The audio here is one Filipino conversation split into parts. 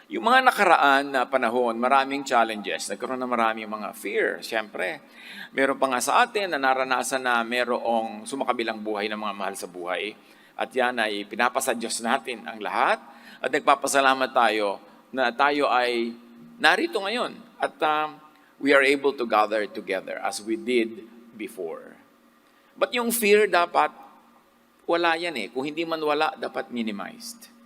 Yung mga nakaraan na panahon, maraming challenges. Nagkaroon na maraming mga fear. Siyempre, meron pa nga sa atin na naranasan na merong sumakabilang buhay ng mga mahal sa buhay. At yan ay pinapasa Diyos natin ang lahat. At nagpapasalamat tayo na tayo ay narito ngayon. At we are able to gather together as we did before. But yung fear dapat, wala yan eh. Kung hindi man wala, dapat minimized.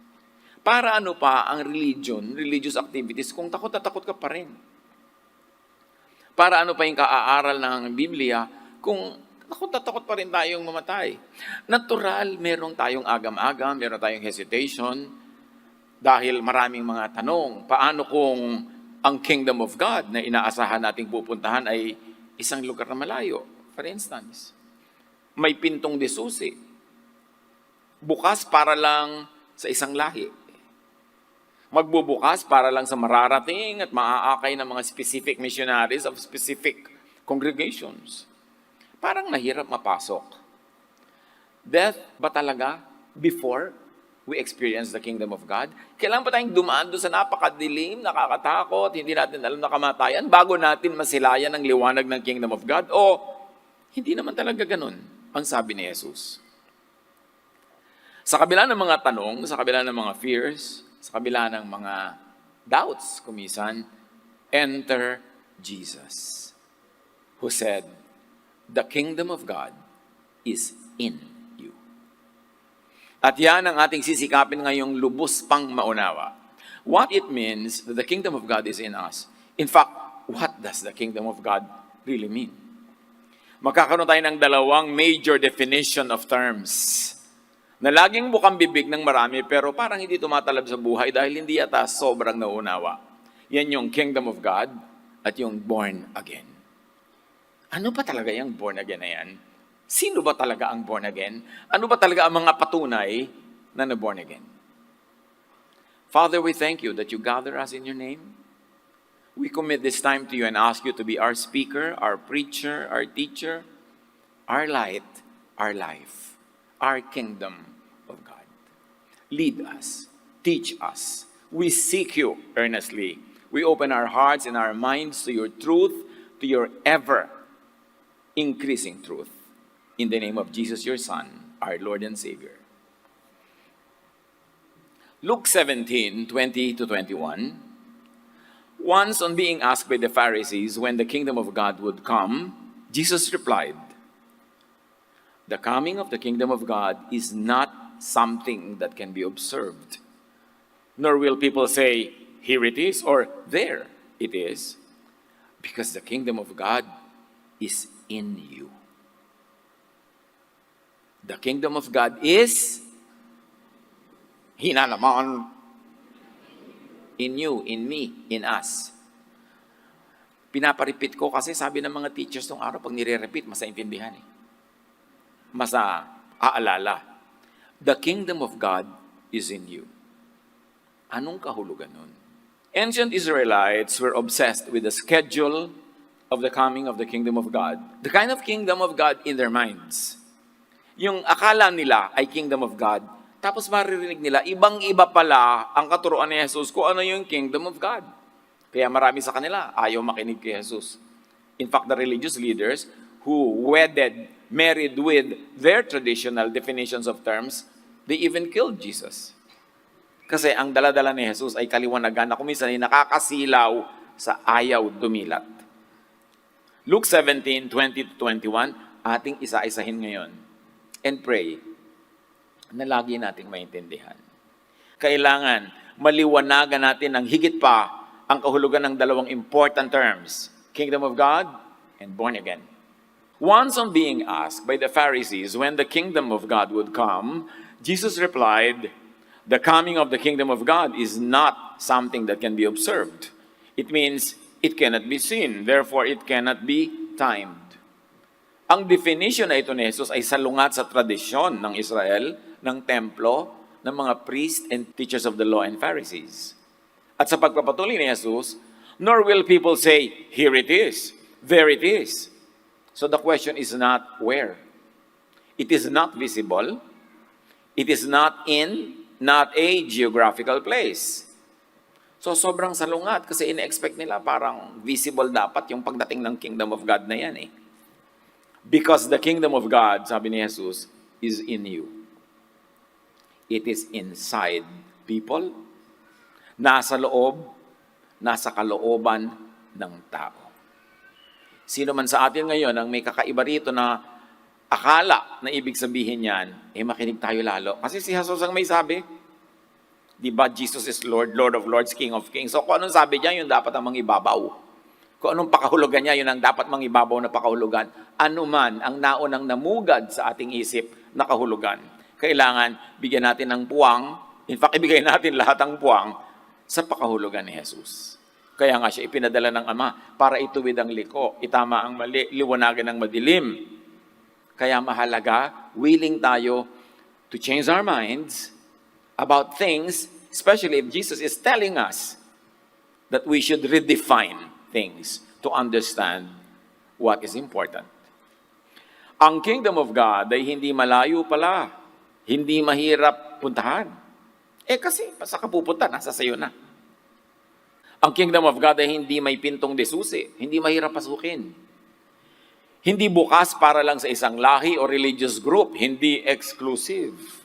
Para ano pa ang religious activities, kung takot na takot ka pa rin? Para ano pa yung kaaaral ng Biblia, kung takot na takot pa rin tayong mamatay? Natural, meron tayong agam-agam, meron tayong hesitation, dahil maraming mga tanong. Paano kung ang kingdom of God na inaasahan nating pupuntahan ay isang lugar na malayo? For instance, may pintong desusi. Bukas para lang sa isang lahi. Magbubukas para lang sa mararating at maaakay ng mga specific missionaries of specific congregations. Parang nahirap mapasok. Death ba talaga before we experience the kingdom of God? Kailan pa tayong dumaan doon sa napakadilim, nakakatakot, hindi natin alam na kamatayan, bago natin masilayan ang liwanag ng kingdom of God? O hindi naman talaga ganun ang sabi ni Jesus. Sa kabila ng mga tanong, sa kabila ng mga fears, sa kabila ng mga doubts, kumisan, enter Jesus, who said, "The kingdom of God is in you." At yan ang ating sisikapin ngayong lubos pang maunawa. What it means that the kingdom of God is in us. In fact, what does the kingdom of God really mean? Magkakaroon tayo ng dalawang major definition of terms na laging bukang bibig ng marami pero parang hindi tumatalab sa buhay dahil hindi yata sobrang nauunawa. Yan yung kingdom of God at yung born again. Ano ba talaga yung born again na yan? Sino ba talaga ang born again? Ano ba talaga ang mga patunay na na-born again? Father, we thank you that you gather us in your name. We commit this time to you and ask you to be our speaker, our preacher, our teacher, our light, our life, our kingdom of God. Lead us, teach us. We seek you earnestly. We open our hearts and our minds to your truth, to your ever-increasing truth. In the name of Jesus, your Son, our Lord and Savior. Luke 17:20-21. Once on being asked by the Pharisees when the kingdom of God would come, Jesus replied, "The coming of the kingdom of God is not something that can be observed. Nor will people say, 'Here it is,' or 'There it is,' because the kingdom of God is in you." The kingdom of God is naman, in you, in me, in us. Pinaparepit ko kasi sabi ng mga teachers nung araw, pag nire-repeat, masaintindihan eh. Aalala. The kingdom of God is in you. Anong kahulugan nun? Ancient Israelites were obsessed with the schedule of the coming of the kingdom of God. The kind of kingdom of God in their minds. Yung akala nila ay kingdom of God, tapos maririnig nila, ibang-iba pala ang katuruan ni Jesus kung ano yung kingdom of God. Kaya marami sa kanila ayaw makinig kay Jesus. In fact, the religious leaders who married with their traditional definitions of terms, they even killed Jesus. Kasi ang dala-dala ni Jesus ay kaliwanagan na kuminsan ay nakakasilaw sa ayaw dumilat. Luke 17:20-21, ating isa-isahin ngayon. And pray na lagi nating maintindihan. Kailangan maliwanagan natin ng higit pa ang kahulugan ng dalawang important terms, kingdom of God and born again. Once on being asked by the Pharisees when the kingdom of God would come, Jesus replied, "The coming of the kingdom of God is not something that can be observed. It means it cannot be seen, therefore it cannot be timed." Ang definition na ito ni Jesus ay salungat sa tradisyon ng Israel, ng templo, ng mga priests and teachers of the law and Pharisees. At sa pagpapatuloy ni Jesus, nor will people say, "Here it is, there it is." So the question is not where. It is not visible. It is not a geographical place. So sobrang salungat kasi ine-expect nila parang visible dapat yung pagdating ng kingdom of God na yan eh. Because the kingdom of God, sabi ni Jesus, is in you. It is inside people, nasa loob, nasa kalooban ng tao. Sino man sa atin ngayon ang may kakaiba rito na akala na ibig sabihin yan, makinig tayo lalo. Kasi si Jesus ang may sabi, di ba, Jesus is Lord, Lord of Lords, King of Kings. So kung anong sabi niya, yun dapat ang mangibabaw. Kung anong pakahulugan niya, yun ang dapat mangibabaw na pakahulugan. Ano man ang naunang namugad sa ating isip na kahulugan. Kailangan bigyan natin ng puwang, in fact, ibigay natin lahat ng puwang sa pakahulugan ni Jesus. Kaya nga siya ipinadala ng Ama para ituwid ang liko, itama ang mali, liwanagan ang madilim. Kaya mahalaga, willing tayo to change our minds about things, especially if Jesus is telling us that we should redefine things to understand what is important. Ang kingdom of God ay hindi malayo pala, hindi mahirap puntahan. Kasi sa kapupunta, nasa sayo na. Ang kingdom of God ay hindi may pintong desusi, hindi mahirap pasukin. Hindi bukas para lang sa isang lahi o religious group, hindi exclusive.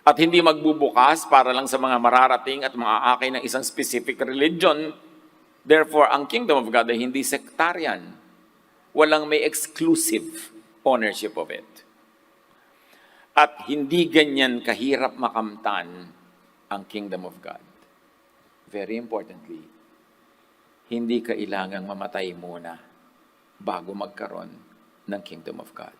At hindi magbubukas para lang sa mga mararating at maaakay ng isang specific religion. Therefore, ang kingdom of God ay hindi sectarian. Walang may exclusive ownership of it. At hindi ganyan kahirap makamtan ang kingdom of God. Very importantly, hindi kailangang mamatay muna bago magkaroon ng kingdom of God.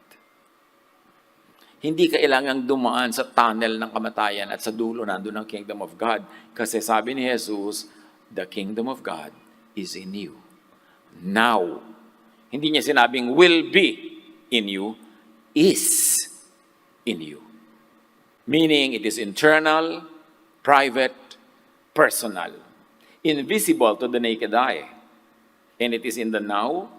Hindi kailangang dumaan sa tunnel ng kamatayan at sa dulo nandun ang kingdom of God. Kasi sabi ni Jesus, the kingdom of God is in you. Now. Hindi niya sinabing will be in you, is in you. Meaning it is internal, private, personal, invisible to the naked eye. And it is in the now,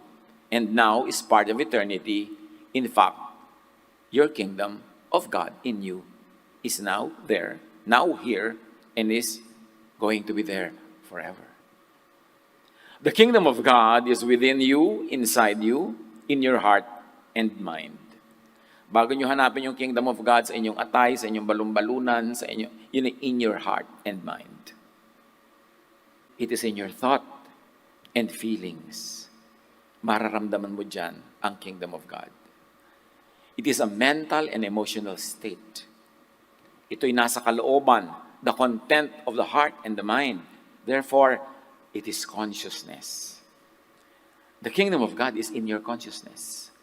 and now is part of eternity. In fact, your kingdom of God in you is now there, now here, and is going to be there forever. The kingdom of God is within you, inside you, in your heart and mind. Bago nyo hanapin yung kingdom of God sa inyong atay, sa inyong balumbalunan, sa inyo, yun ay in your heart and mind. It is in your thought and feelings. Mararamdaman mo dyan ang kingdom of God. It is a mental and emotional state. Ito'y nasa kalooban, the content of the heart and the mind. Therefore, it is consciousness. The kingdom of God is in your consciousness.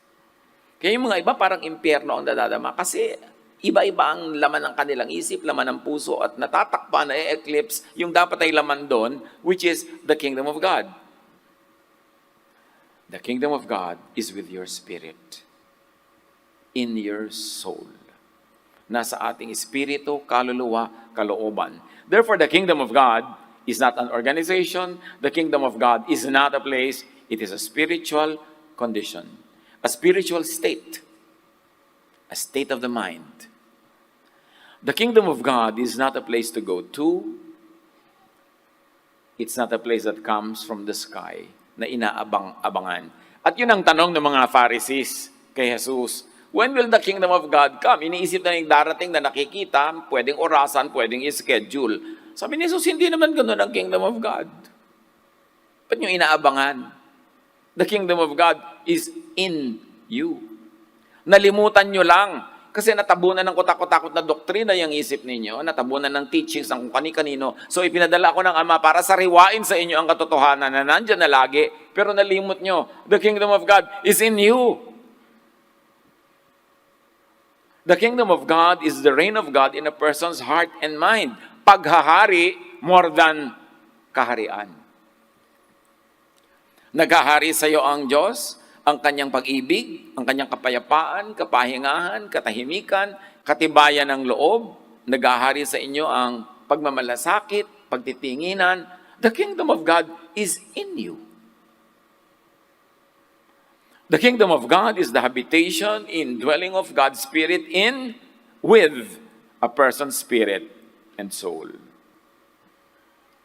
Kaya yung mga iba parang impyerno ang dadadama kasi iba-iba ang laman ng kanilang isip, laman ng puso at natatakpan na eclipse yung dapat ay laman doon, which is the kingdom of God. The kingdom of God is with your spirit, in your soul. Nasa ating espiritu, kaluluwa, kalooban. Therefore, the kingdom of God is not an organization. The kingdom of God is not a place. It is a spiritual condition. A spiritual state, a state of the mind. The kingdom of God is not a place to go to. It's not a place that comes from the sky na inaabang-abangan. At yun ang tanong ng mga Pharisees kay Jesus. When will the kingdom of God come? Iniisip na yung darating na nakikita, pwedeng orasan, pwedeng i-schedule. Sabi ni Jesus, hindi naman ganoon ang kingdom of God. Ba't nyo inaabangan? The kingdom of God is in you. Nalimutan nyo lang. Kasi natabunan ng kutakot-takot na doktrina yung isip ninyo. Natabunan ng teachings ng kani-kanino. So ipinadala ko ng Ama para sariwain sa inyo ang katotohanan na nandyan na lagi. Pero nalimot nyo. The kingdom of God is in you. The kingdom of God is the reign of God in a person's heart and mind. Paghahari more than kaharian. Naghahari sa iyo ang Diyos, ang kanyang pag-ibig, ang kanyang kapayapaan, kapahingahan, katahimikan, katibayan ng loob. Naghahari sa inyo ang pagmamalasakit, pagtitinginan. The kingdom of God is in you. The kingdom of God is the habitation, indwelling of God's Spirit in, with a person's spirit and soul.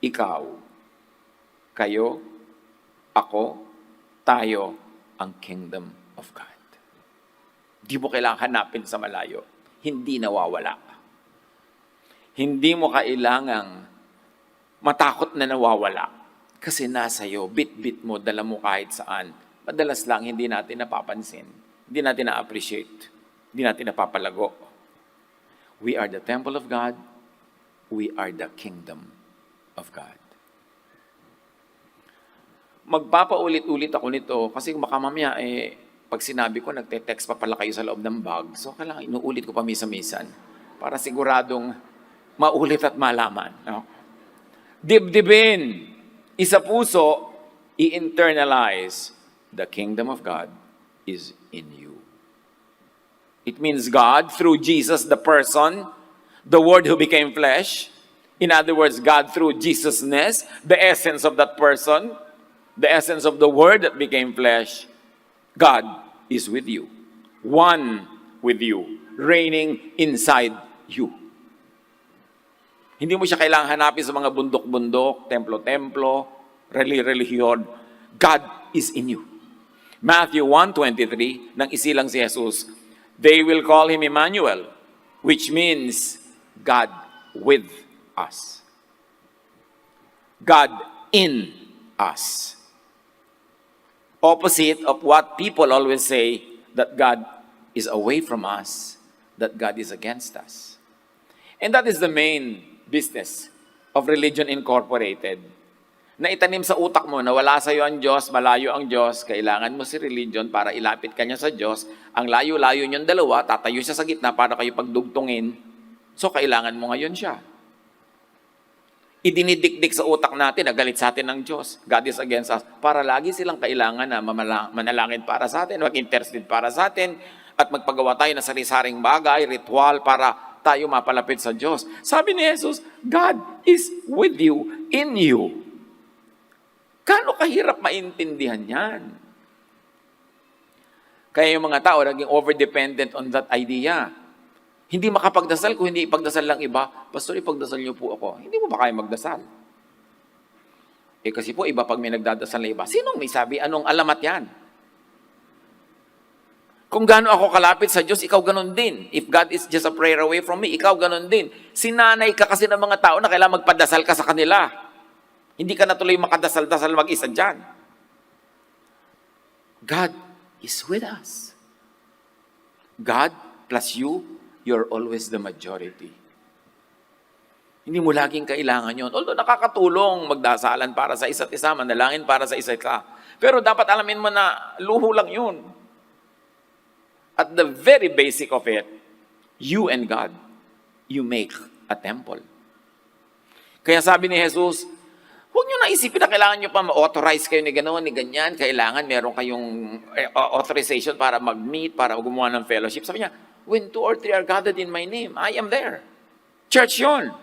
ikaw, kayo, ako, tayo, ang kingdom of God. Di mo kailangan hanapin sa malayo. Hindi nawawala. Hindi mo kailangang matakot na nawawala. Kasi nasa iyo, bit-bit mo, dala mo kahit saan. Madalas lang, hindi natin napapansin. Hindi natin na-appreciate. Hindi natin napapalago. We are the temple of God. We are the kingdom of God. Magpapaulit-ulit ako nito kasi baka mamaya pag sinabi ko, nagte-text pa pala kayo sa loob ng bag. So, kailangan inuulit ko pa misa-misan para siguradong maulit at malaman. No? Dibdibin, isa puso, i-internalize, the kingdom of God is in you. It means God, through Jesus, the person, the Word who became flesh. In other words, God through Jesus-ness, the essence of that person, the essence of the Word that became flesh, God is with you. One with you. Reigning inside you. Hindi mo siya kailangan hanapin sa mga bundok-bundok, templo-templo, relihiyon. God is in you. Matthew 1:23, nang isilang si Jesus, they will call Him Emmanuel, which means God with us. God in us. Opposite of what people always say, that God is away from us, that God is against us. And that is the main business of Religion Incorporated. Na itanim sa utak mo na wala sa iyo ang Diyos, malayo ang Diyos, kailangan mo si religion para ilapit ka niya sa Diyos. Ang layo-layo niyong dalawa, tatayo siya sa gitna para kayo pagdugtungin. So, kailangan mo ngayon siya. Idinidikdik sa utak natin na galit sa atin ng Diyos. God is against us. Para lagi silang kailangan na manalangin para sa atin, mag-intercede para sa atin, at magpagawa tayo ng sari-saring bagay, ritual, para tayo mapalapit sa Diyos. Sabi ni Jesus, God is with you, in you. Kano kahirap maintindihan yan? Kaya yung mga tao naging over-dependent on that idea. Hindi makapagdasal kung hindi ipagdasal lang iba. Pastor, ipagdasal niyo po ako. Hindi mo ba kaya magdasal? Kasi po, iba pag may nagdadasal na iba. Sinong may sabi? Anong alamat yan? Kung gaano ako kalapit sa Diyos, ikaw ganun din. If God is just a prayer away from me, ikaw ganun din. Sinanay ka kasi ng mga tao na kailangan magpadasal ka sa kanila. Hindi ka na tuloy makadasal-dasal mag-isa dyan. God is with us. God plus you, you're always the majority. Hindi mo laging kailangan yon. Although nakakatulong magdasalan para sa isa't isa, manalangin para sa isa't isa. Pero dapat alamin mo na luho lang yun. At the very basic of it, you and God, you make a temple. Kaya sabi ni Jesus, huwag nyo naisipin na kailangan nyo pa ma-authorize kayo ni gano'n, ni ganyan. Kailangan meron kayong authorization para mag-meet, para gumawa ng fellowship. Sabi niya, when 2 or 3 are gathered in my name, I am there. Church yun.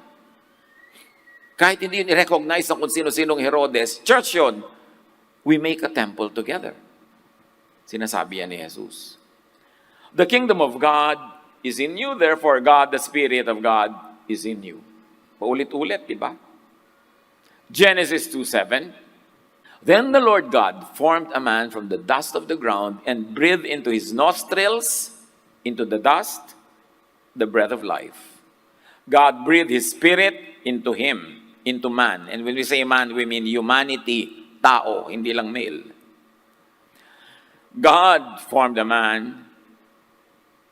Kahit hindi yun i-recognize ng kung sino-sinong Herodes, church yun. We make a temple together. Sinasabi yan ni Jesus. The kingdom of God is in you, therefore God, the Spirit of God, is in you. Paulit-ulit, di ba? Genesis 2:7. Then the Lord God formed a man from the dust of the ground and breathed into his nostrils, into the dust, the breath of life. God breathed His Spirit into him, into man. And when we say man, we mean humanity, tao, hindi lang male. God formed a man,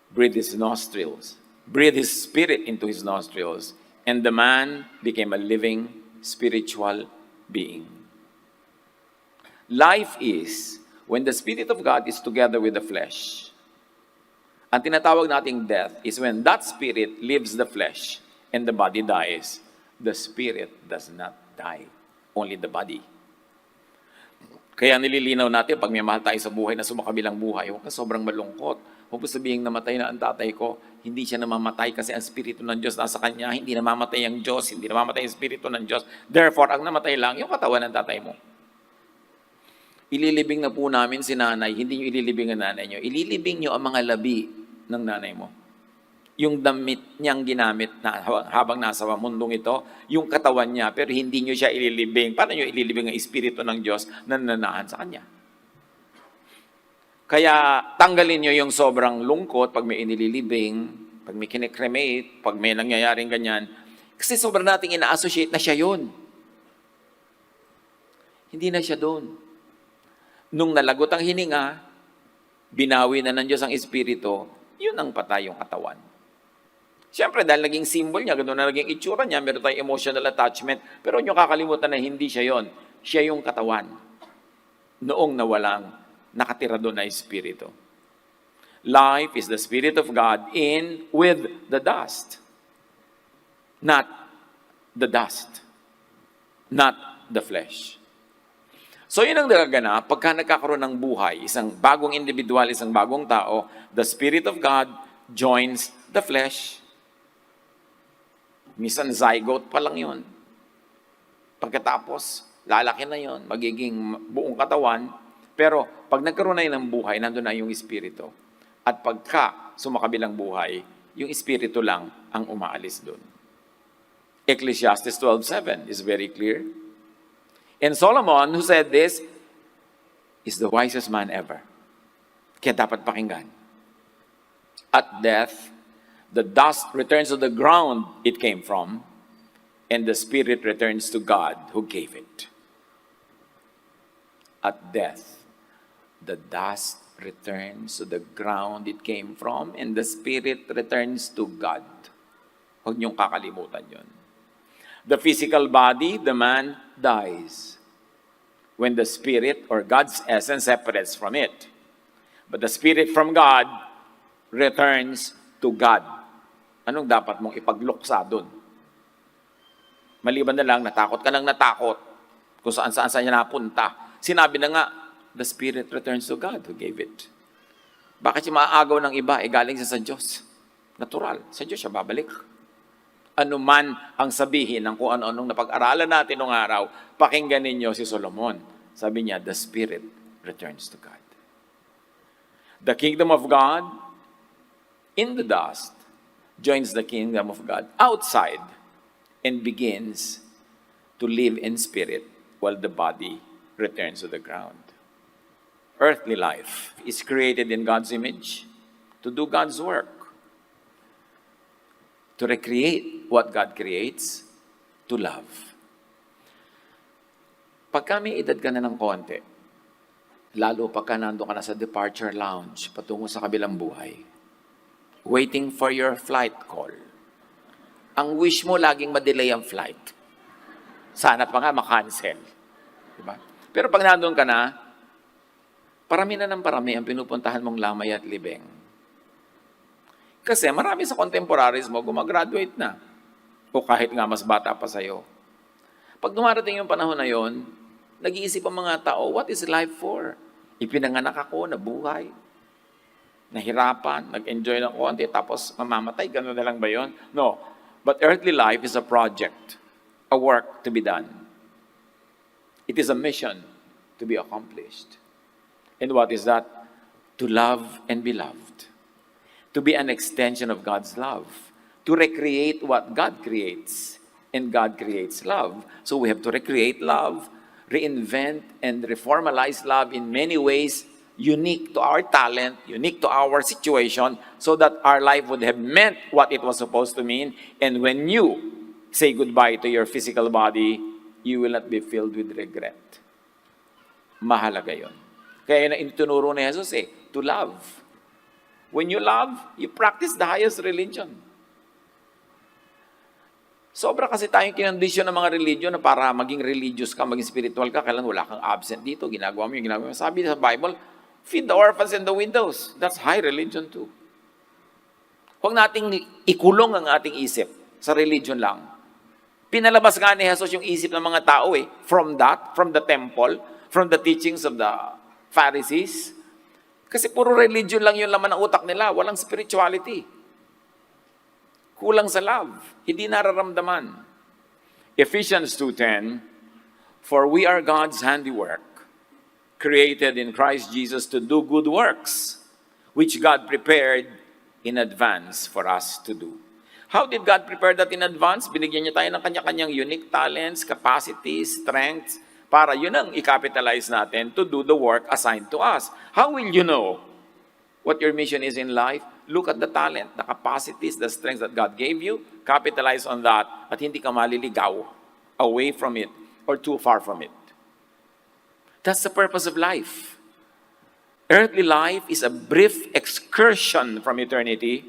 breathed His nostrils, breathed His Spirit into his nostrils, and the man became a living, spiritual being. Life is when the Spirit of God is together with the flesh. Ang tinatawag nating death is when that spirit leaves the flesh and the body dies. The spirit does not die, only the body. Kaya nililinaw natin, pag may mahal tayo sa buhay na sumakabilang buhay, huwag ka sobrang malungkot. Huwag mo sabihin namatay na ang tatay ko. Hindi siya namamatay kasi ang Espiritu ng Diyos nasa kanya. Hindi namamatay ang Diyos, hindi namamatay ang Espiritu ng Diyos. Therefore, ang namatay lang, yung katawan ng tatay mo. Ililibing na po namin si nanay, hindi nyo ililibing ang nanay nyo. Ililibing nyo ang mga labi ng nanay mo. yung damit niyang ginamit na habang nasa mundong ito, yung katawan niya, pero hindi niyo siya ililibing. Paano niyo ililibing ang Espiritu ng Diyos na nananahan sa Kanya? Kaya tanggalin niyo yung sobrang lungkot pag may inililibing, pag may kinikremate, pag may nangyayaring ganyan. Kasi sobrang nating ina-associate na siya yun. Hindi na siya doon. Nung nalagot ang hininga, binawi na ng Diyos ang Espiritu, yun ang patay yung katawan. Siyempre, dahil naging symbol niya, ganoon na naging itsura niya, meron tayong emotional attachment, pero huwag niyo kakalimutan na hindi siya yon. Siya yung katawan. Noong nawalang nakatira doon na Espiritu. Life is the Spirit of God in with the dust. Not the dust. Not the flesh. So yun ang nagaganap pagka nagkakaroon ng buhay, isang bagong individual, isang bagong tao, the Spirit of God joins the flesh. Minsan zygote pa lang yun. Pagkatapos, lalaki na yun, magiging buong katawan. Pero pag nagkaroon na yun ng buhay, nandun na yung Espiritu. At pagka sumakabilang buhay, yung Espiritu lang ang umaalis doon. Ecclesiastes 12:7 is very clear. And Solomon, who said this, is the wisest man ever. Kaya dapat pakinggan. At death, the dust returns to the ground it came from, and the spirit returns to God who gave it. At death, the dust returns to the ground it came from, and the spirit returns to God. Huwag niyong kakalimutan yun. The physical body, the man dies when the spirit or God's essence separates from it. But the spirit from God returns to God. Anong dapat mong ipagluksa doon? Maliban na lang, natakot ka lang natakot kung saan-saan niya napunta. Sinabi na nga, the spirit returns to God who gave it. Bakit siya maaagaw ng iba? Galing siya sa Diyos. Natural. Sa Diyos siya babalik. Ano man ang sabihin ng kung ano-anong napag-aralan natin noong araw, pakinggan ninyo si Solomon. Sabi niya, the spirit returns to God. The kingdom of God in the dust joins the kingdom of God outside and begins to live in spirit while the body returns to the ground. Earthly life is created in God's image to do God's work, to recreate what God creates, to love. Pagka may edad ka na ng konti, lalo pagka nandun ka na sa departure lounge patungo sa kabilang buhay, waiting for your flight call. Ang wish mo, laging ma-delay ang flight. Sana pa nga makancel. Diba? Pero pag nandun ka na, parami na ng parami ang pinupuntahan mong lamay at libing. Kasi marami sa contemporaries mo gumagraduate na. O kahit nga mas bata pa sa'yo. Pag dumarating yung panahon na yon, nag-iisip ang mga tao, what is life for? Ipinanganak ako, nabuhay. Nahirapan, nag-enjoy ng konti, tapos mamamatay, gano'n na lang ba yun? No. But earthly life is a project, a work to be done. It is a mission to be accomplished. And what is that? To love and be loved. To be an extension of God's love. To recreate what God creates. And God creates love. So we have to recreate love, reinvent and reformalize love in many ways, unique to our talent, unique to our situation, so that our life would have meant what it was supposed to mean. And when you say goodbye to your physical body, you will not be filled with regret. Mahalaga yun. Kaya yun ang itinuro ni Jesus to love. When you love, you practice the highest religion. Sobra kasi tayong kinondisyon ng mga religion na para maging religious ka, maging spiritual ka, kailan wala kang absent dito, ginagawa mo yung ginagawa mo. Sabi sa Bible, feed the orphans and the widows. That's high religion too. Huwag nating ikulong ang ating isip sa religion lang. Pinalabas nga ni Jesus yung isip ng mga tao from the temple, from the teachings of the Pharisees. Kasi puro religion lang yung laman ng utak nila, walang spirituality. Kulang sa love, hindi nararamdaman. Ephesians 2:10, for we are God's handiwork, created in Christ Jesus to do good works, which God prepared in advance for us to do. How did God prepare that in advance? Binigyan niya tayo ng kanya-kanyang unique talents, capacities, strengths, para yun ang i-capitalize natin to do the work assigned to us. How will you know what your mission is in life? Look at the talent, the capacities, the strengths that God gave you. Capitalize on that at hindi ka maliligaw away from it or too far from it. That's the purpose of life. Earthly life is a brief excursion from eternity.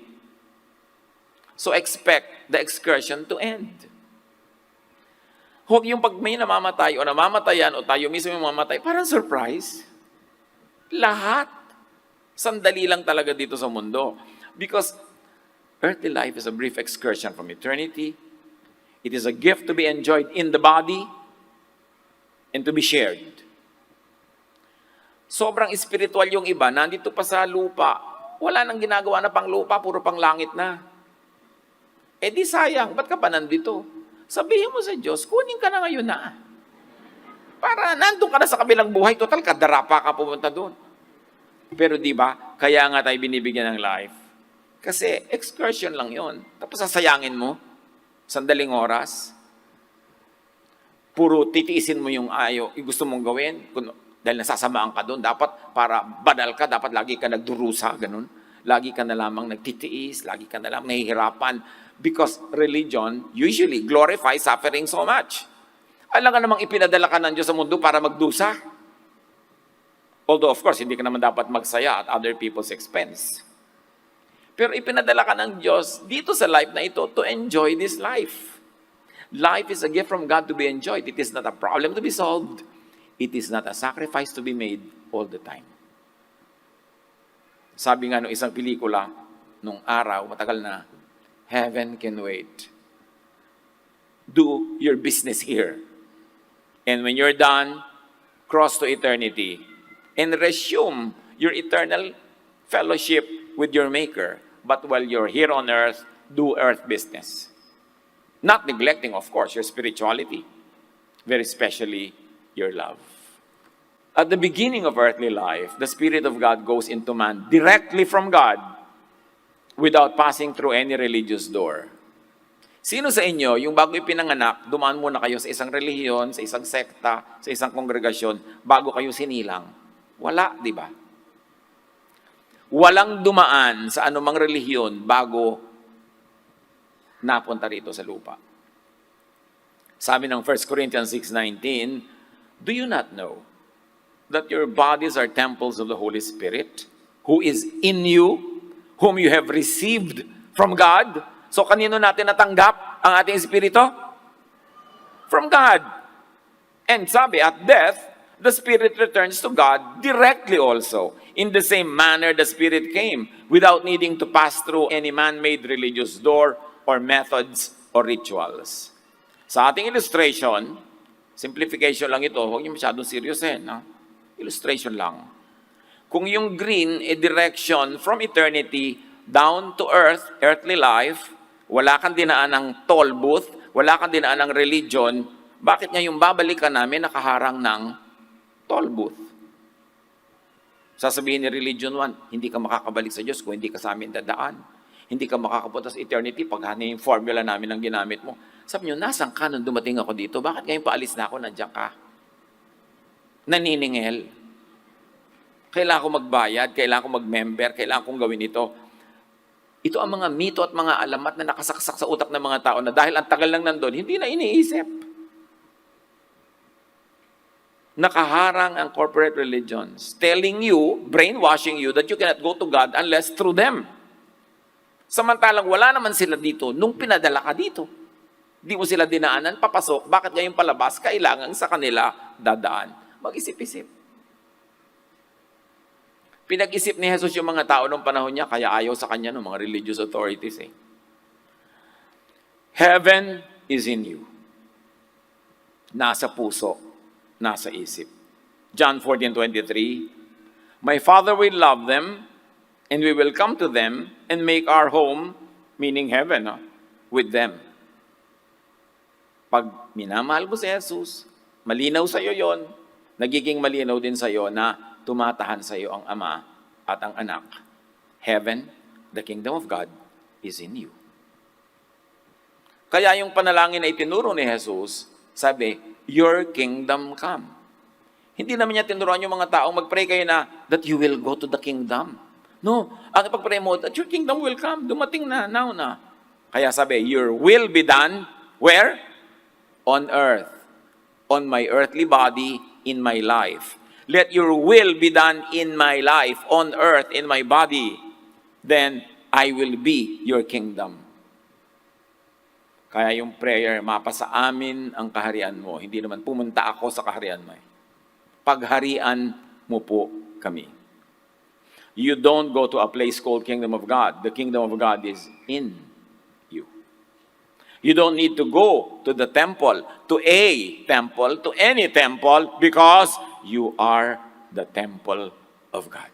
So expect the excursion to end. Huwag yung pag may namamatay o namamatayan o tayo mismo yung mamamatay, parang surprise. Lahat. Sandali lang talaga dito sa mundo. Because earthly life is a brief excursion from eternity. It is a gift to be enjoyed in the body and to be shared. Sobrang spiritual yung iba, nandito pa sa lupa. Wala nang ginagawa na pang lupa, puro pang langit na. Eh di sayang, ba't ka pa nandito? Sabihin mo sa Diyos, kunin ka na ngayon na. Para nandun ka na sa kabilang buhay, total kadarapa ka pumunta doon. Pero di ba, kaya nga tayo binibigyan ng life. Kasi excursion lang yon. Tapos sasayangin mo, sandaling oras, puro titiisin mo yung yung gusto mong gawin, dahil nasasamaan ka doon, dapat para badal ka, dapat lagi ka nagdurusa, ganun. Lagi ka na lamang nagtitiis, lagi ka na lamang nahihirapan. Because religion usually glorifies suffering so much. Alam ka namang ipinadala ka ng Diyos sa mundo para magdusa. Although of course, hindi ka naman dapat magsaya at other people's expense. Pero ipinadala ka ng Diyos dito sa life na ito to enjoy this life. Life is a gift from God to be enjoyed. It is not a problem to be solved. It is not a sacrifice to be made all the time. Sabi nga nung isang pelikula, nung araw, matagal na, heaven can wait. Do your business here. And when you're done, cross to eternity and resume your eternal fellowship with your Maker. But while you're here on earth, do earth business. Not neglecting, of course, your spirituality, very especially your love. At the beginning of earthly life, the Spirit of God goes into man directly from God without passing through any religious door. Sino sa inyo, yung bago ipinanganak, dumaan muna kayo sa isang relihiyon, sa isang sekta, sa isang kongregasyon, bago kayo sinilang? Wala, di ba? Walang dumaan sa anumang relihiyon bago napunta rito sa lupa. Sabi ng 1 Corinthians 6:19, do you not know that your bodies are temples of the Holy Spirit, who is in you, whom you have received from God? So kanino natin natanggap ang ating espiritu? From God. And sabi, at death, the spirit returns to God directly also. In the same manner, the Spirit came without needing to pass through any man-made religious door or methods or rituals. Sa ating illustration, simplification lang ito, huwag niyo masyadong seryosin. No? Illustration lang. Kung yung green ay direction from eternity down to earth, earthly life, wala kang dinaan ng toll booth, wala kang dinaan ng religion, bakit nga yung babalikan namin nakaharang ng toll booth? Sasabihin ni Religion 1, hindi ka makakabalik sa Diyos kung hindi ka sa amin dadaan. Hindi ka makakapunta sa eternity pag yung formula namin ang ginamit mo. Sabi niyo, nasan ka nung dumating ako dito? Bakit ngayon paalis na ako, nandiyan ka? Naniningil. Kailangan ko magbayad, kailangan ko mag-member, kailangan kong gawin ito. Ito ang mga mito at mga alamat na nakasaksak sa utak ng mga tao na dahil ang tagal lang nandun, hindi na iniisip. Nakaharang ang corporate religions, telling you, brainwashing you, that you cannot go to God unless through them. Samantalang wala naman sila dito nung pinadala ka dito. Di mo sila dinaanan, papasok, bakit ngayong palabas, kailangan sa kanila dadaan. Mag-isip-isip. Pinag-isip ni Jesus yung mga tao nung panahon niya, kaya ayaw sa kanya ng mga religious authorities. Heaven is in you. Nasa puso, nasa isip. John 14:23, my Father will love them, and we will come to them and make our home, meaning heaven, with them. Pag minamahal mo si Jesus, malinaw sa iyo yon, nagiging malinaw din sa iyo na tumatahan sa iyo ang Ama at ang Anak. Heaven the kingdom of God is in you. Kaya yung panalangin na itinuro ni Jesus, sabi, your kingdom come. Hindi naman niya tinuruan yung mga taong mag-pray kayo na that you will go to the kingdom. No, ang ipag-pray mo, that your kingdom will come. Dumating na, now na. Kaya sabi, your will be done, where? On earth. On my earthly body, in my life. Let your will be done in my life, on earth, in my body. Then, I will be your kingdom. Kaya yung prayer, mapasa amin ang kaharian mo. Hindi naman pumunta ako sa kaharian mo. Pagharian mo po kami. You don't go to a place called Kingdom of God. The Kingdom of God is in you. You don't need to go to the temple, to any temple, because you are the temple of God.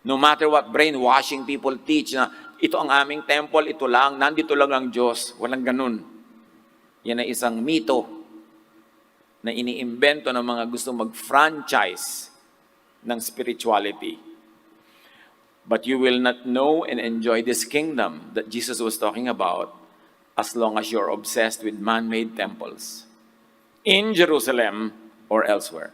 No matter what brainwashing people teach na ito ang aming temple, ito lang, nandito lang ang Diyos. Walang ganun. Yan ay isang mito na iniimbento ng mga gusto mag-franchise ng spirituality. But you will not know and enjoy this kingdom that Jesus was talking about as long as you're obsessed with man-made temples in Jerusalem or elsewhere.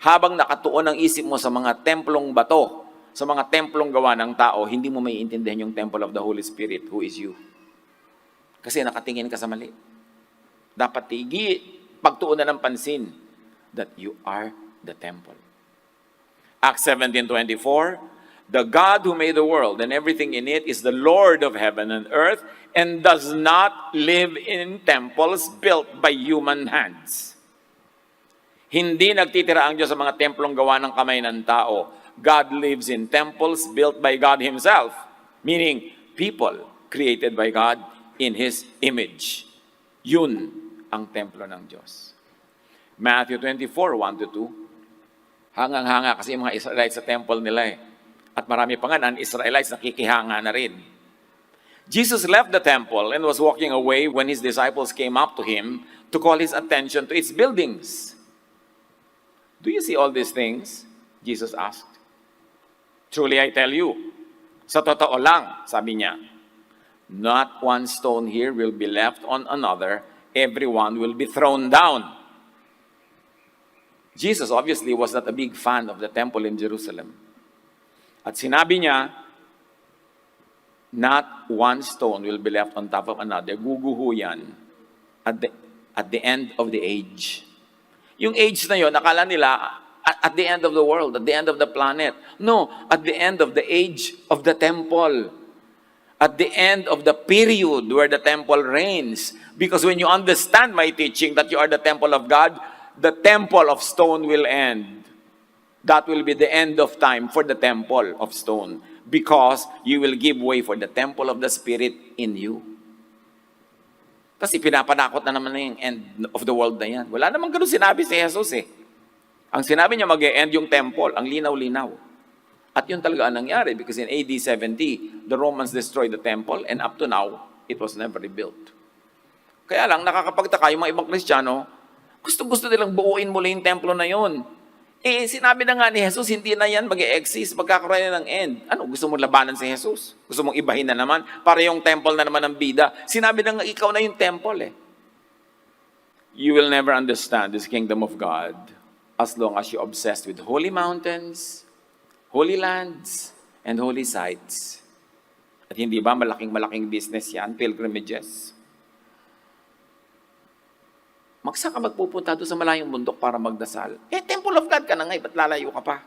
Habang nakatuon ang isip mo sa mga templong bato, sa mga templong gawa ng tao, hindi mo maiintindihan yung temple of the Holy Spirit, who is you. Kasi nakatingin ka sa mali. Dapat pagtuunan ng pansin that you are the temple. Acts 17:24, the God who made the world and everything in it is the Lord of heaven and earth and does not live in temples built by human hands. Hindi nagtitira ang Diyos sa mga templong gawa ng kamay ng tao. God lives in temples built by God Himself, meaning people created by God in His image. Yun ang templo ng Diyos. Matthew 24:1-2, hangang-hanga kasi yung mga Israelites sa temple nila eh. At marami pa nga non-Israelites nakikihanga na rin. Jesus left the temple and was walking away when His disciples came up to Him to call His attention to its buildings. Do you see all these things? Jesus asked. Truly I tell you, sa totoo lang, sabi niya, not one stone here will be left on another, everyone will be thrown down. Jesus obviously was not a big fan of the temple in Jerusalem. At sinabi niya, not one stone will be left on top of another. Guguho yan at the end of the age. Yung age na yun, akala nila, at the end of the world, at the end of the planet. No, at the end of the age of the temple. At the end of the period where the temple reigns. Because when you understand my teaching that you are the temple of God, the temple of stone will end. That will be the end of time for the temple of stone. Because you will give way for the temple of the Spirit in you. Kasi pinapanakot na naman na yung end of the world na yan. Wala namang ganun sinabi si Jesus eh. Ang sinabi niya mag-e-end yung temple, ang linaw-linaw. At yun talaga ang nangyari because in AD 70, the Romans destroyed the temple and up to now, it was never rebuilt. Kaya lang, nakakapagtaka yung mga ibang Kristiyano, gusto-gusto nilang buuin muli yung templo na yun. Eh, sinabi na nga ni Jesus, hindi na yan mag-e-exist, magkakaroon na ng end. Ano, gusto mong labanan si Jesus? Gusto mong ibahin na naman? Para yung temple na naman ng bida. Sinabi na nga, ikaw na yung temple eh. You will never understand this kingdom of God as long as you're obsessed with holy mountains, holy lands, and holy sites. At hindi ba malaking business yan, pilgrimages? Saan ka magpupunta doon sa malayong bundok para magdasal? Eh, temple of God ka na nga, ba't lalayo ka pa?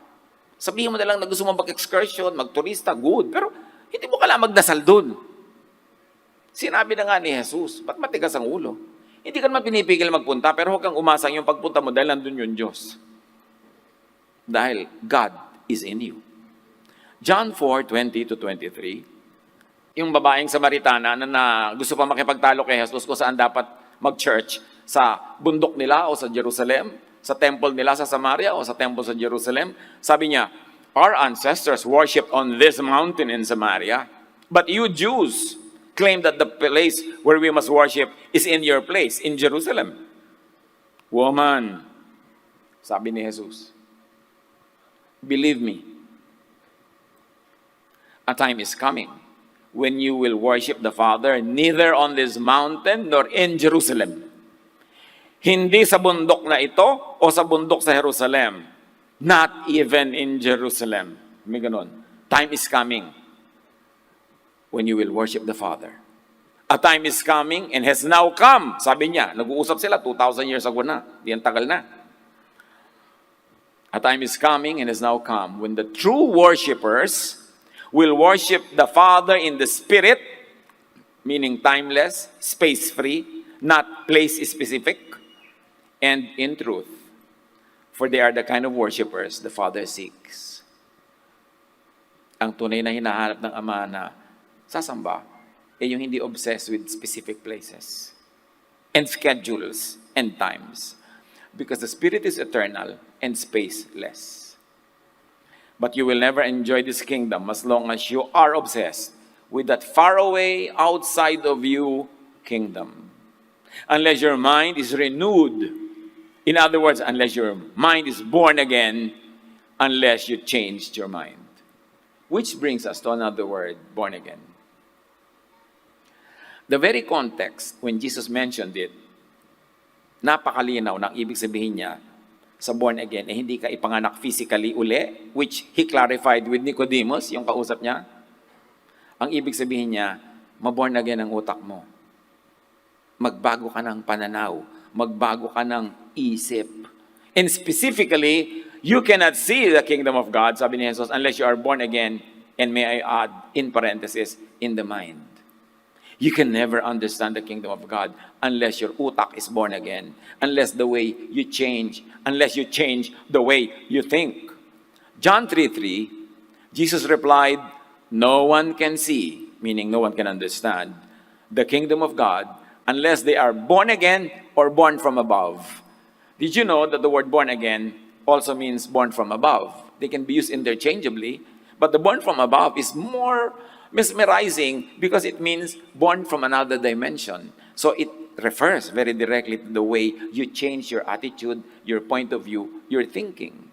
Sabihin mo na lang na gusto mo mag-excursion, mag-turista, good. Pero hindi mo kailangan magdasal doon. Sinabi na nga ni Jesus, ba't matigas ang ulo? Hindi ka naman pinipigil magpunta, pero huwag kang umasang yung pagpunta mo dahil nandun yung Diyos. Dahil God is in you. John 4:20-23, yung babaeng Samaritana na gusto pa makipagtalo kay Jesus kung saan dapat mag-church, sa bundok nila o sa Jerusalem, sa temple nila sa Samaria o sa temple sa Jerusalem, sabi niya, our ancestors worshipped on this mountain in Samaria, but you Jews claim that the place where we must worship is in your place, in Jerusalem. Woman, sabi ni Jesus, believe me, A time is coming when you will worship the Father neither on this mountain nor in Jerusalem. Hindi sa bundok na ito o sa bundok sa Jerusalem. Not even in Jerusalem. May ganun. Time is coming when you will worship the Father. A time is coming and has now come. Sabi niya, nag-uusap sila 2,000 years ago na. Di ang tagal na. A time is coming and has now come when the true worshipers will worship the Father in the Spirit, meaning timeless, space-free, not place-specific, and in truth. For they are the kind of worshipers the Father seeks. Ang tunay na hinahanap ng Ama na sasamba ay yung hindi obsessed with specific places and schedules and times. Because the Spirit is eternal and spaceless. But you will never enjoy this kingdom as long as you are obsessed with that faraway, outside of you kingdom. Unless your mind is renewed. In other words, unless your mind is born again, unless you changed your mind. Which brings us to another word, born again. The very context when Jesus mentioned it, napakalinaw ng ibig sabihin niya sa born again, hindi ka ipanganak physically uli, which he clarified with Nicodemus, yung kausap niya. Ang ibig sabihin niya, maborn again ang utak mo. Magbago ka ng pananaw. Magbago ka ng isip. And specifically, you cannot see the kingdom of God, sabi ni Jesus, unless you are born again, and may I add, in parenthesis, in the mind. You can never understand the kingdom of God unless your utak is born again, unless the way you change, unless you change the way you think. John 3:3, Jesus replied, no one can see, meaning no one can understand, the kingdom of God unless they are born again or born from above. Did you know that the word born again also means born from above? They can be used interchangeably, but the born from above is more mesmerizing because it means born from another dimension. So it refers very directly to the way you change your attitude, your point of view, your thinking.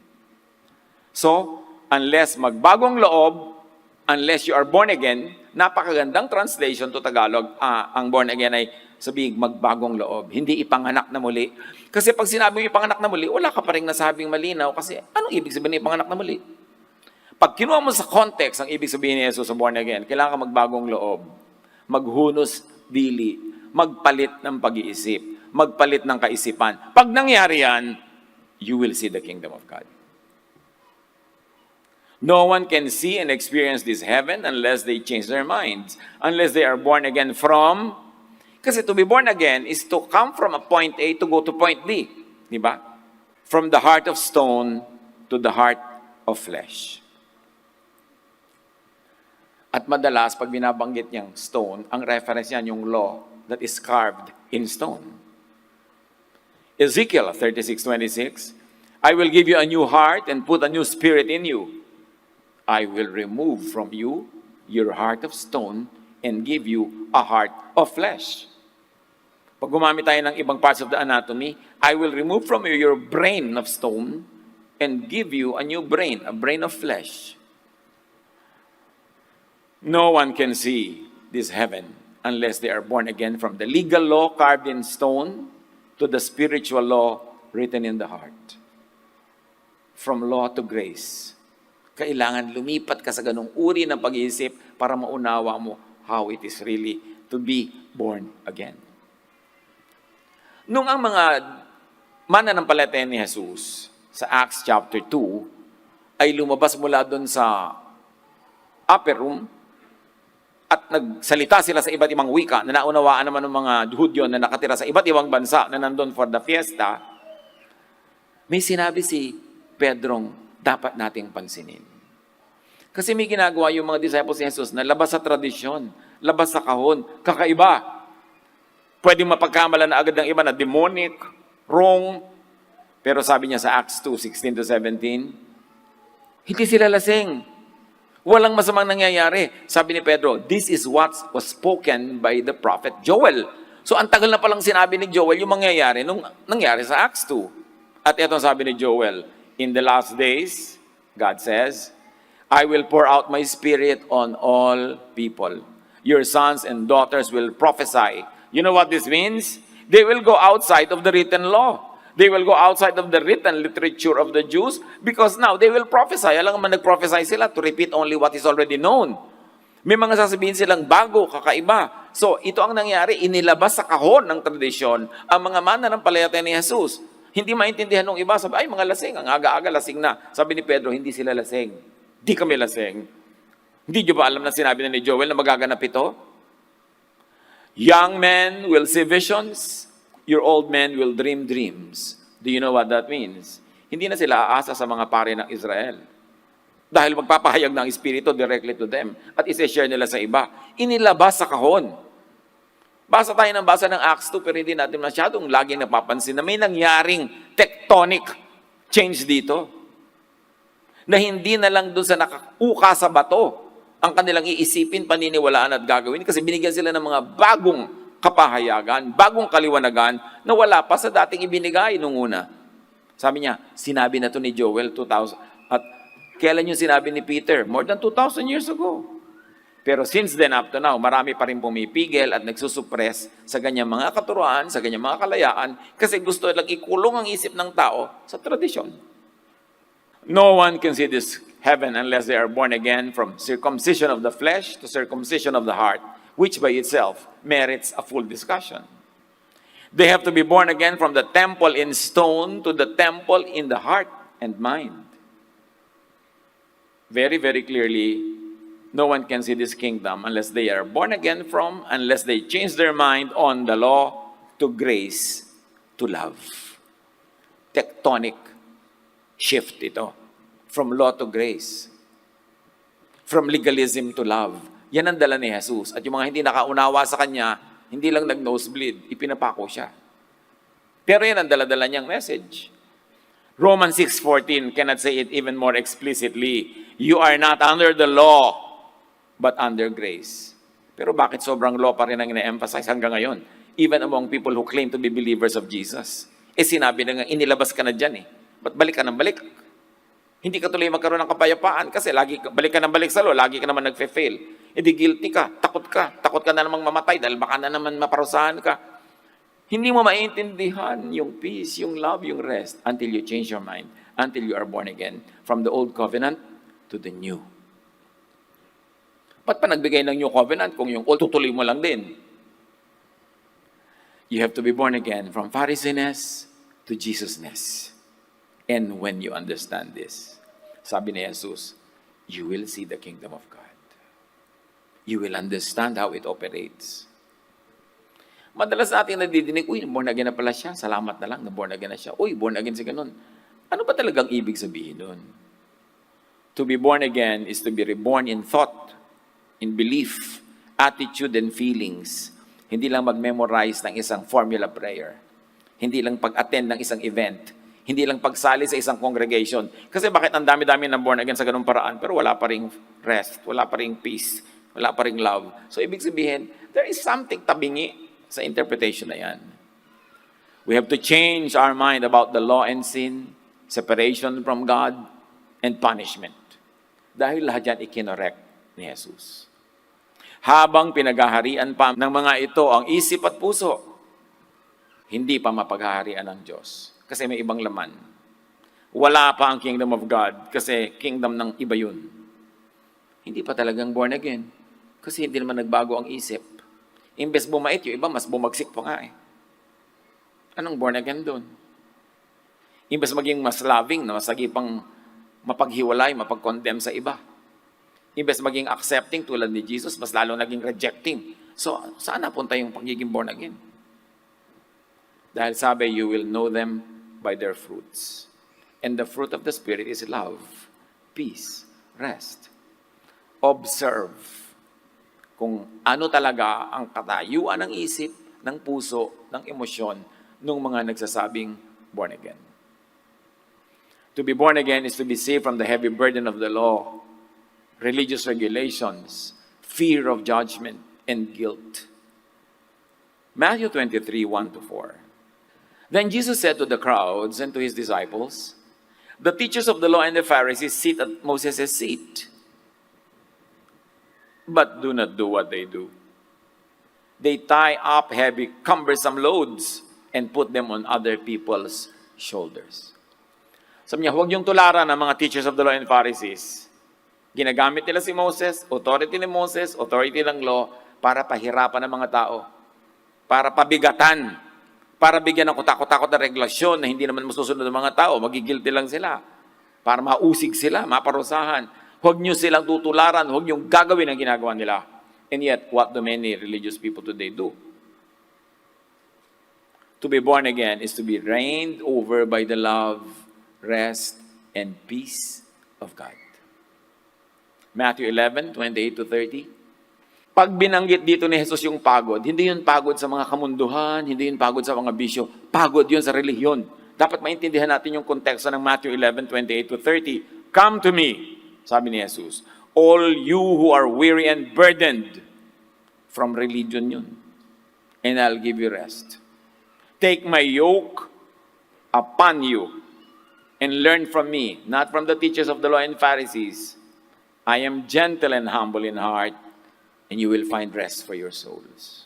So, unless magbagong loob, unless you are born again, napakagandang translation to Tagalog, ang born again ay sabihin magbagong loob, hindi ipanganak na muli. Kasi pag sinabi mo ipanganak na muli, wala ka pa rin nasabing malinaw kasi anong ibig sabihin ng ipanganak na muli? Pag kinuha mo sa context ang ibig sabihin ni Jesus sa born again, kailangan ka magbagong loob, maghunos dili, magpalit ng pag-iisip, magpalit ng kaisipan. Pag nangyari yan, you will see the kingdom of God. No one can see and experience this heaven unless they change their minds, unless they are born again from, kasi to be born again is to come from a point A to go to point B. Di ba? From the heart of stone to the heart of flesh. At madalas, pag binabanggit niyang stone, ang reference niyan yung law that is carved in stone. Ezekiel 36:26, I will give you a new heart and put a new spirit in you. I will remove from you your heart of stone and give you a heart of flesh. Pag gumamit tayo ng ibang parts of the anatomy, I will remove from you your brain of stone and give you a new brain, a brain of flesh. No one can see this heaven unless they are born again from the legal law carved in stone to the spiritual law written in the heart. From law to grace. Kailangan lumipat ka sa ganung uri ng pag-iisip para maunawa mo how it is really to be born again. Nung ang mga mananampalataya ni Jesus sa Acts chapter 2 ay lumabas mula doon sa upper room at nagsalita sila sa iba't ibang wika na naunawaan naman ng mga Hudyo na nakatira sa iba't ibang bansa na nandun for the fiesta, may sinabi si Pedrong dapat nating pansinin. Kasi may ginagawa yung mga disciples ni Jesus na labas sa tradisyon, labas sa kahon, kakaiba. Pwedeng mapagkamalan na agad ng iba na demonic, wrong. Pero sabi niya sa Acts 2:16-17, hindi sila lasing. Walang masamang nangyayari. Sabi ni Pedro, this is what was spoken by the prophet Joel. So ang tagal na palang sinabi ni Joel yung mangyayari nung nangyari sa Acts 2. At ito sabi ni Joel, in the last days, God says, I will pour out my spirit on all people. Your sons and daughters will prophesy. You know what this means? They will go outside of the written law. They will go outside of the written literature of the Jews because now they will prophesy. Alam naman nag-prophesy sila to repeat only what is already known. May mga sasabihin silang bago, kakaiba. So ito ang nangyari, inilabas sa kahon ng tradisyon ang mga mananampalataya ni Jesus. Hindi maintindihan ng iba, sabi, ay mga lasing, ang aga-aga lasing na. Sabi ni Pedro, hindi sila lasing. Di kami lasing. Hindi nyo ba alam na sinabi na ni Joel na magaganap ito? Young men will see visions. Your old men will dream dreams. Do you know what that means? Hindi na sila aasa sa mga pare ng Israel. Dahil magpapahayag ng Espiritu directly to them at isi-share nila sa iba. Inilabas sa kahon. Basa tayo ng basa ng Acts 2 pero hindi natin masyadong laging napapansin na may nangyaring tectonic change dito. Na hindi na lang doon sa nakauka sa bato ang kanilang iisipin, paniniwalaan at gagawin kasi binigyan sila ng mga bagong kapahayagan, bagong kaliwanagan na wala pa sa dating ibinigay nung una. Sabi niya, sinabi na to ni Joel 2000. At kailan yung sinabi ni Peter? More than 2,000 years ago. Pero since then up to now, marami pa rin pumipigil at nagsusuppress sa ganyang mga katuruan, sa ganyang mga kalayaan, kasi gusto lang ikulong ang isip ng tao sa tradisyon. No one can see this heaven unless they are born again from circumcision of the flesh to circumcision of the heart, which by itself merits a full discussion. They have to be born again from the temple in stone to the temple in the heart and mind. Very, very clearly, no one can see this kingdom unless they are born again unless they change their mind on the law to grace to love. Tectonic shift ito. From law to grace. From legalism to love. Yan ang dala ni Jesus. At yung mga hindi nakaunawa sa Kanya, hindi lang nag-nosebleed, ipinapako siya. Pero yan ang dala-dala niyang message. Romans 6:14 cannot say it even more explicitly. You are not under the law, but under grace. Pero bakit sobrang law pa rin ang ina-emphasize hanggang ngayon? Even among people who claim to be believers of Jesus. Sinabi na nga, inilabas ka na dyan Ba't balik ka ng balik? Hindi ka tuloy magkaroon ng kapayapaan kasi balik ka ng balik sa law, lagi ka naman nagfe-fail. Di guilty ka, takot ka na namang mamatay dahil baka na naman maparusahan ka. Hindi mo maintindihan yung peace, yung love, yung rest until you change your mind, until you are born again from the old covenant to the new. Ba't pa nagbigay ng new covenant kung yung old tutuloy mo lang din? You have to be born again from Pharisainess to Jesusness. And when you understand this, sabi ni Jesus, you will see the kingdom of God. You will understand how it operates. Madalas natin nadidinig, uy, born again na pala siya. Salamat na lang na born again na siya. Uy, born again si ganun. Ano ba talagang ibig sabihin nun? To be born again is to be reborn in thought, in belief, attitude, and feelings. Hindi lang mag-memorize ng isang formula prayer. Hindi lang pag-attend ng isang event. Hindi lang pagsali sa isang congregation. Kasi bakit ang dami-dami ng born again sa ganung paraan, pero wala pa ring rest, wala pa ring peace, wala pa ring love. So ibig sabihin, there is something tabingi sa interpretation na yan. We have to change our mind about the law and sin, separation from God, and punishment. Dahil lahat yan ikinorekt ni Jesus. Habang pinaghaharian pa ng mga ito ang isip at puso, hindi pa mapaghaharian ng Diyos. Kasi may ibang laman. Wala pa ang kingdom of God kasi kingdom ng iba yun. Hindi pa talagang born again kasi hindi naman nagbago ang isip. Imbes bumait, yung iba mas bumagsik pa nga Anong born again doon? Imbes maging mas loving, mas pang mapaghiwalay, mapag-condemn sa iba. Imbes maging accepting tulad ni Jesus, mas lalo naging rejecting. So, saan napunta yung pagiging born again? Dahil sabi, you will know them by their fruits. And the fruit of the Spirit is love, peace, rest. Observe kung ano talaga ang katayuan ng isip, ng puso, ng emosyon ng mga nagsasabing born again. To be born again is to be saved from the heavy burden of the law, religious regulations, fear of judgment, and guilt. Matthew 23, 1-4. Then Jesus said to the crowds and to his disciples, the teachers of the law and the Pharisees sit at Moses' seat. but do not do what they do. They tie up heavy, cumbersome loads and put them on other people's shoulders. Sabi niya, huwag yung tularan ng mga teachers of the law and Pharisees. Ginagamit nila si Moses, authority ni Moses, authority ng law, para pahirapan ng mga tao. Para pabigatan. Para bigyan ng kutakot-takot na regulasyon na hindi naman masusunod ng mga tao. Magigilty lang sila. Para mausig sila, maparusahan. Huwag niyo silang tutularan, huwag niyo gagawin ang ginagawa nila. And yet, what do many religious people today do? To be born again is to be reigned over by the love, rest, and peace of God. Matthew 11:28-30. Pag binanggit dito ni Jesus yung pagod, hindi yun pagod sa mga kamunduhan, hindi yun pagod sa mga bisyo, pagod yun sa relihiyon. Dapat maintindihan natin yung konteksto ng Matthew 11:28-30. Come to me, sabi ni Jesus, all you who are weary and burdened, from religion yun, and I'll give you rest. Take my yoke upon you and learn from me, not from the teachers of the law and Pharisees. I am gentle and humble in heart, and you will find rest for your souls.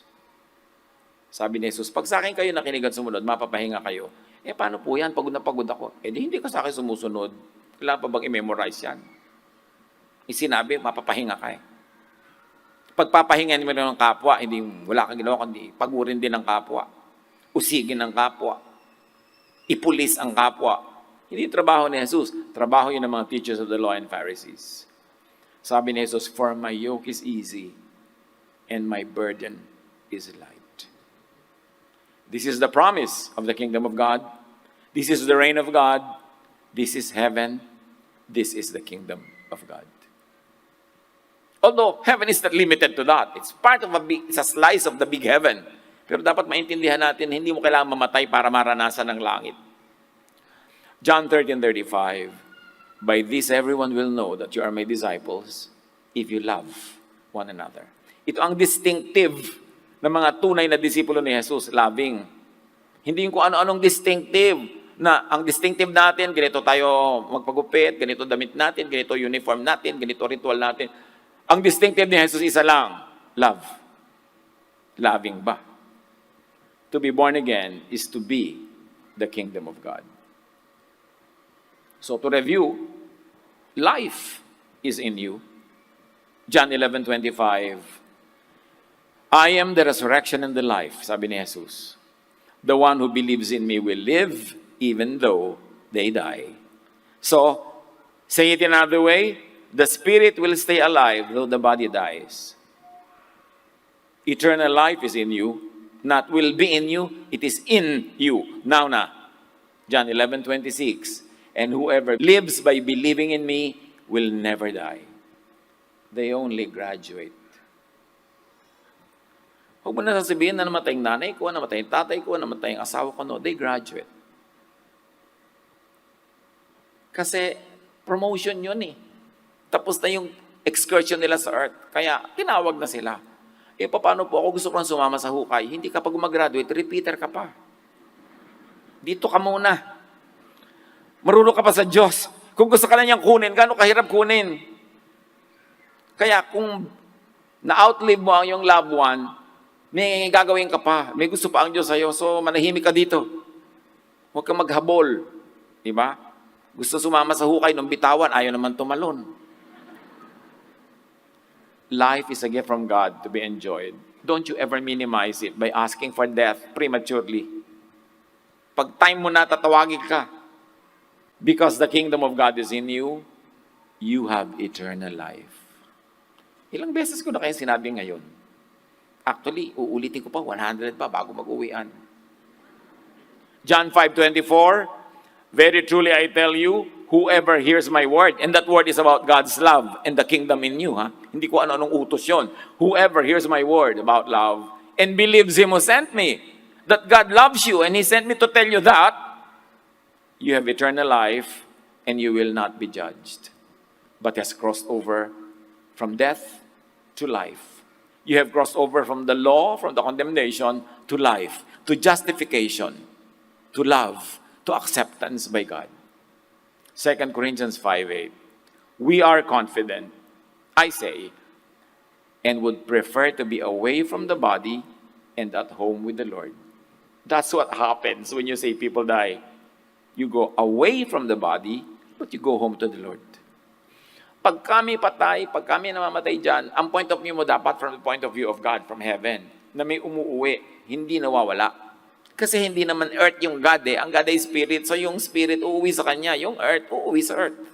Sabi ni Jesus, pag sa akin kayo nakinig at sumunod, mapapahinga kayo. Paano po yan? Pagod na pagod ako. Hindi ka sa akin sumusunod. Kailangan pa bang i-memorize yan? Sinabi, mapapahinga ka eh. Pagpapahingan mo ng kapwa, hindi wala kang ginawa, kundi pagurin din ng kapwa. Usigin ng kapwa. Ipulis ang kapwa. Hindi trabaho ni Jesus. Trabaho yun ng mga teachers of the law and Pharisees. Sabi ni Jesus, for my yoke is easy and my burden is light. This is the promise of the kingdom of God. This is the reign of God. This is heaven. This is the kingdom of God. Although heaven is not limited to that. It's part of it's a slice of the big heaven. Pero dapat maintindihan natin, hindi mo kailangan mamatay para maranasan ng langit. John 13:35, by this everyone will know that you are my disciples if you love one another. Ito ang distinctive ng mga tunay na disipulo ni Jesus, loving. Hindi yung kung ano-anong distinctive. Na ang distinctive natin, ganito tayo magpagupit, ganito damit natin, ganito uniform natin, ganito ritual natin. Ang distinctive ni Jesus isa lang, love. Loving ba? To be born again is to be the kingdom of God. So to review, life is in you. John 11:25, I am the resurrection and the life, sabi ni Jesus. The one who believes in me will live even though they die. So, say it another way, the spirit will stay alive though the body dies. Eternal life is in you, not will be in you, it is in you. Now na. John 11:26, and whoever lives by believing in me will never die. They only graduate. Huwag mo na sasabihin na namatay ang nanay ko, namatay ang tatay ko, namatay ang asawa ko. No, they graduate. Kasi promotion yun eh. Tapos na yung excursion nila sa earth. Kaya tinawag na sila. Paano po ako gusto ko lang sumama sa hukay? Hindi ka pa gumagraduate, repeater ka pa. Dito ka muna. Marunong ka pa sa Diyos. Kung gusto ka lang niyang kunin, gaano kahirap kunin? Kaya kung na-outlive mo ang iyong loved one, may gagawin ka pa. May gusto pa ang Diyos sa'yo, so manahimik ka dito. Huwag kang maghabol. Diba? Gusto sumama sa hukay, nung bitawan, ayaw naman tumalon. Life is a gift from God to be enjoyed. Don't you ever minimize it by asking for death prematurely. Pag time mo na, tatawagin ka. Because the kingdom of God is in you, you have eternal life. Ilang beses ko na kayo sinabi ngayon. Actually, uulitin ko pa, 100 pa bago mag-uwian. John 5:24, very truly I tell you, whoever hears my word, and that word is about God's love and the kingdom in you. Hindi ko ano-anong utos yun. Whoever hears my word about love and believes Him who sent me, that God loves you and He sent me to tell you that, you have eternal life and you will not be judged, but has crossed over from death to life. You have crossed over from the law, from the condemnation, to life, to justification, to love, to acceptance by God. 2 Corinthians 5:8. We are confident, I say, and would prefer to be away from the body and at home with the Lord. That's what happens when you say people die. You go away from the body, but you go home to the Lord. Pag kami patay, pag kami namamatay dyan, ang point of view mo dapat from the point of view of God, from heaven, na may umuuwi, hindi nawawala. Kasi hindi naman earth yung God eh. Ang God ay spirit, so yung spirit uuwi sa kanya, yung earth uuwi sa earth.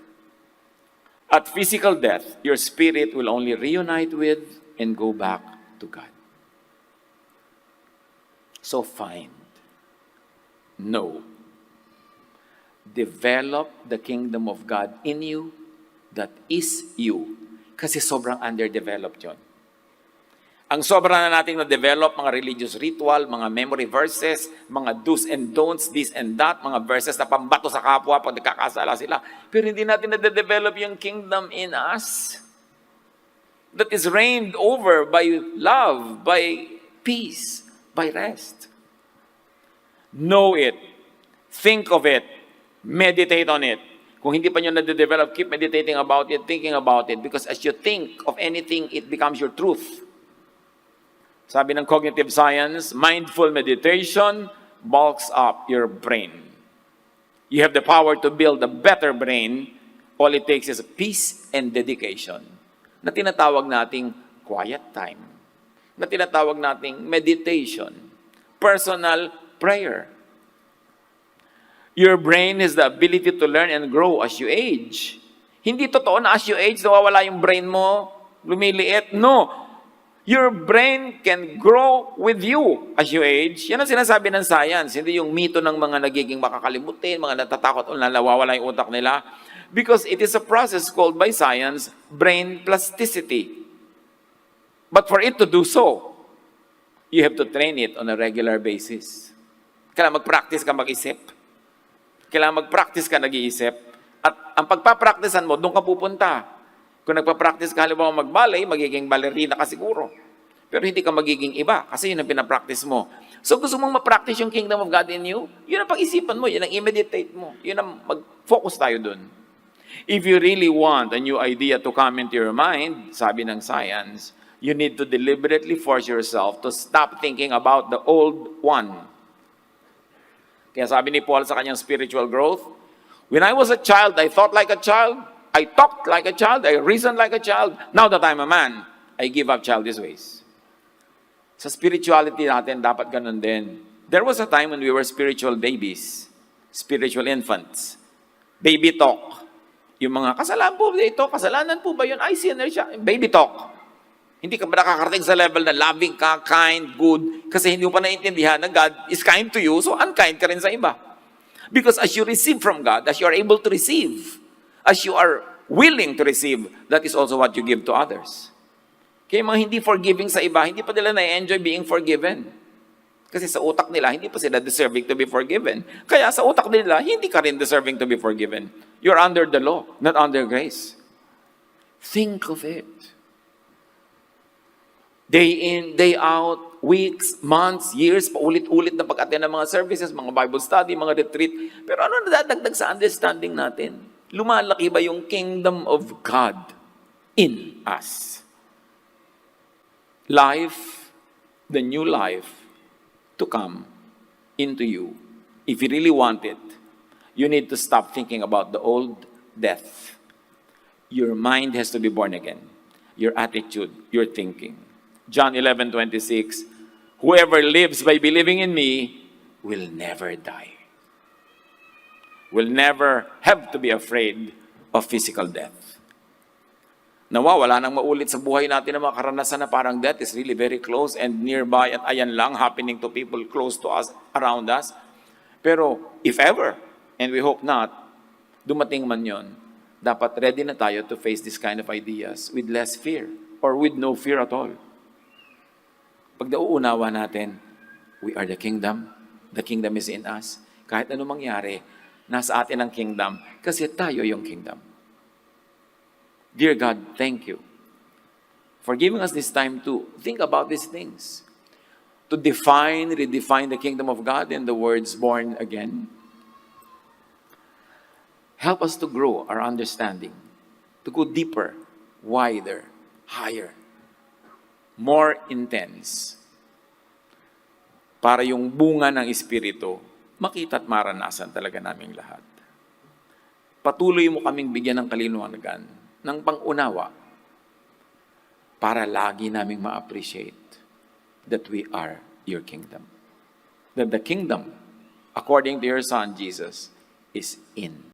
At physical death, your spirit will only reunite with and go back to God. So find, know, develop the kingdom of God in you that is you. Kasi sobrang underdeveloped yon. Ang sobra na natin na-develop, mga religious ritual, mga memory verses, mga do's and don'ts, this and that, mga verses na pambato sa kapwa pag nagkakasala sila. Pero hindi natin na-develop yung kingdom in us that is reigned over by love, by peace, by rest. Know it. Think of it. Meditate on it. Kung hindi pa nyo na-develop, keep meditating about it, thinking about it. Because as you think of anything, it becomes your truth. Sabi ng cognitive science, mindful meditation bulks up your brain. You have the power to build a better brain. All it takes is peace and dedication. Na tinatawag nating quiet time. Na tinatawag nating meditation. Personal prayer. Your brain has the ability to learn and grow as you age. Hindi totoo na as you age, nawawala yung brain mo, lumiliit. No. Your brain can grow with you as you age. Yan ang sinasabi ng science. Hindi yung mito ng mga nagiging makakalimutin, mga natatakot o nawawala yung utak nila. Because it is a process called by science, brain plasticity. But for it to do so, you have to train it on a regular basis. Kailangan mag-practice ka mag-isip. Kailangan mag-practice ka nag-iisip. At ang pagpapracticean mo, doon ka pupunta. Kung nagpa-practice ka, halimbawa mag-ballet, magiging ballerina ka siguro. Pero hindi ka magiging iba kasi yun ang pinapractice mo. So gusto mong ma-practice yung kingdom of God in you, yun ang pag-isipan mo, yun ang i-meditate mo. Yun ang mag-focus tayo dun. If you really want a new idea to come into your mind, sabi ng science, you need to deliberately force yourself to stop thinking about the old one. Kaya sabi ni Paul sa kanyang spiritual growth, when I was a child, I thought like a child, I talked like a child, I reasoned like a child. Now that I'm a man, I give up childish ways. Sa spirituality natin, dapat ganun din. There was a time when we were spiritual babies, spiritual infants. Baby talk. Yung mga, kasalanan po ba ito? Kasalanan po ba yun? Ay, sinner siya. Baby talk. Hindi ka ba nakakarating sa level na loving ka, kind, good, kasi hindi mo pa naiintindihan na God is kind to you, so unkind ka rin sa iba. Because as you receive from God, as you are able to receive, as you are willing to receive, that is also what you give to others. Kaya mga hindi forgiving sa iba, hindi pa nila na-enjoy being forgiven. Kasi sa utak nila, hindi pa sila deserving to be forgiven. Kaya sa utak nila, hindi ka rin deserving to be forgiven. You're under the law, not under grace. Think of it. Day in, day out, weeks, months, years, paulit-ulit na pag-attend ng mga services, mga Bible study, mga retreat. Pero ano nadadagdag sa understanding natin? Lumalaki ba yung kingdom of God in us? Life, the new life to come into you. If you really want it, you need to stop thinking about the old death. Your mind has to be born again. Your attitude, your thinking. John 11:26, whoever lives by believing in me will never die. Will never have to be afraid of physical death. Wala nang maulit sa buhay natin ng mga karanasan na parang death is really very close and nearby at ayan lang, happening to people close to us, around us. Pero if ever, and we hope not, dumating man yon, dapat ready na tayo to face this kind of ideas with less fear or with no fear at all. Pag nauunawa natin, we are the kingdom is in us. Kahit ano mangyari, nasa atin ang kingdom kasi tayo yung kingdom. Dear God, thank you for giving us this time to think about these things. To redefine the kingdom of God in the words born again. Help us to grow our understanding, to go deeper, wider, higher. more intense, para yung bunga ng Espiritu, makita at maranasan talaga naming lahat. Patuloy mo kaming bigyan ng kalinawagan, ng pangunawa, para lagi naming ma-appreciate that we are your kingdom. That the kingdom, according to your Son, Jesus, is in